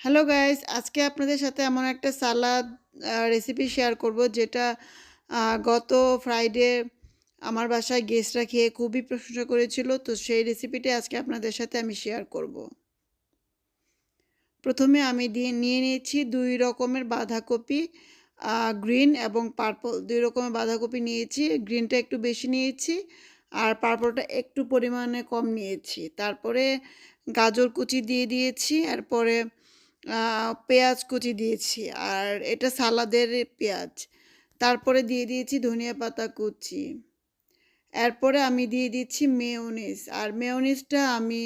Hello guys, আজকে আপনাদের সাথে এমন একটা সালাদ রেসিপি শেয়ার করব যেটা গত ফ্রাইডে আমার বাসায় গেস্টরা খেয়ে খুবই প্রশংসা করেছিল। তো সেই রেসিপিটা আজকে আপনাদের সাথে আমি শেয়ার করব। প্রথমে আমি নিয়ে নিয়েছি 2 রকমের বাঁধাকপি, গ্রিন এবং পার্পল 2 রকমের বাঁধাকপি নিয়েছি। গ্রিনটা একটু বেশি নিয়েছি আর পার্পলটা একটু পরিমাণে কম নিয়েছি। তারপরে গাজর কুচি দিয়ে দিয়েছি, এরপরে পেঁয়াজ কুচি দিয়েছি, আর এটা সালাদের পেঁয়াজ। তারপরে দিয়ে দিয়েছি ধনিয়া পাতা কুচি। এরপরে আমি দিয়ে দিচ্ছি মেয়োনিজ, আর মেয়োনিজটা আমি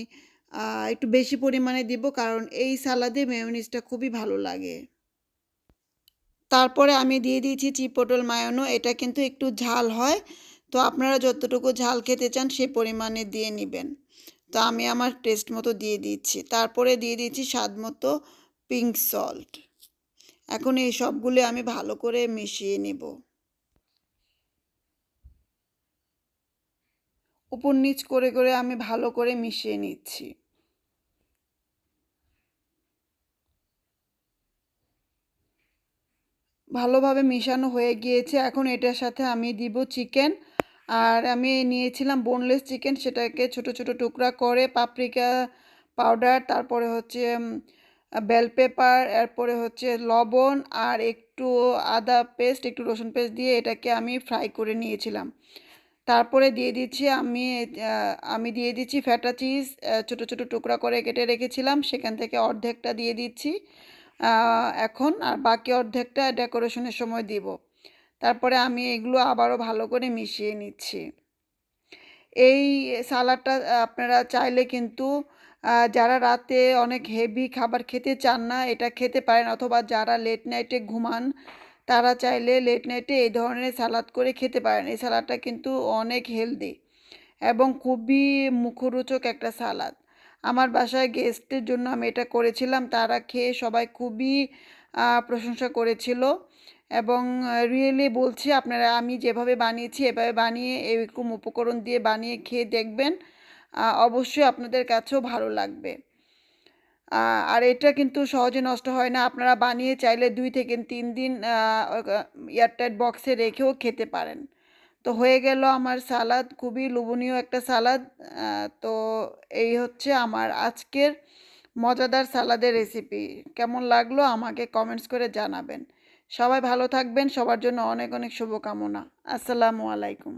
একটু বেশি পরিমাণে দিব, কারণ এই সালাদে মেয়োনিজটা খুবই ভালো লাগে। তারপরে আমি দিয়ে দিয়েছি চিপোটল মায়োনো, এটা কিন্তু একটু ঝাল হয়, তো আপনারা যতটুকু ঝাল খেতে চান সে পরিমাণে দিয়ে নেবেন। তো আমি আমার টেস্ট মতো দিয়ে দিচ্ছি। তারপরে দিয়ে দিচ্ছি স্বাদ মতো পিঙ্ক সল্ট। এখন এই সবগুলো আমি ভালো করে মিশিয়ে নেব। উপর নিচ করে করে আমি ভালো করে মিশিয়ে নিচ্ছি। ভালোভাবে মিশানো হয়ে গিয়েছে। এখন এটার সাথে আমি দিব চিকেন, আর আমি নিয়েছিলাম বোনলেস চিকেন, সেটাকে ছোট ছোট টুকরা করে পাপরিকা পাউডার, তারপরে হচ্ছে বেল পেপার, এরপরে হচ্ছে লবণ আর একটু আদা পেস্ট, একটু রসুন পেস্ট দিয়ে এটাকে আমি ফ্রাই করে নিয়েছিলাম। তারপরে দিয়ে দিচ্ছি আমি দিয়ে দিচ্ছি ফ্যাটা চিজ, ছোট ছোট টুকরা করে কেটে রেখেছিলাম, সেখান থেকে অর্ধেকটা দিয়ে দিচ্ছি এখন, আর বাকি অর্ধেকটা ডেকোরেশনের সময় দিব। তারপরে আমি এগুলো আবারও ভালো করে মিশিয়ে নিচ্ছি। এই সালাডটা আপনারা চাইলে কিন্তু যারা রাতে অনেক হেভি খাবার খেতে চান না, এটা খেতে পারেন, অথবা যারা লেট নাইটে ঘুমান তারা চাইলে লেট নাইটে এই ধরনের সালাদ করে খেতে পারেন। এই সালাদটা কিন্তু অনেক হেলদি এবং খুবই মুখরোচক একটা সালাদ। আমার বাসায় গেস্টের জন্য আমি এটা করেছিলাম, তারা খেয়ে সবাই খুবই প্রশংসা করেছিল। এবং রিয়েলি বলছি, আপনারা আমি যেভাবে বানিয়েছি এভাবে বানিয়ে এরকম উপকরণ দিয়ে বানিয়ে খেয়ে দেখবেন, অবশ্যই আপনাদের কাছেও ভালো লাগবে। আর এটা কিন্তু সহজে নষ্ট হয় না, আপনারা বানিয়ে চাইলে 2 থেকে 3 দিন এয়ারটাইট বক্সে রেখেও খেতে পারেন। তো হয়ে গেল আমার সালাদ, খুবই লোভনীয় একটা সালাদ। তো এই হচ্ছে আমার আজকের মজাদার সালাদের রেসিপি। কেমন লাগলো আমাকে কমেন্টস করে জানাবেন। সবাই ভালো থাকবেন, সবার জন্য অনেক অনেক শুভকামনা। আসসালামু আলাইকুম।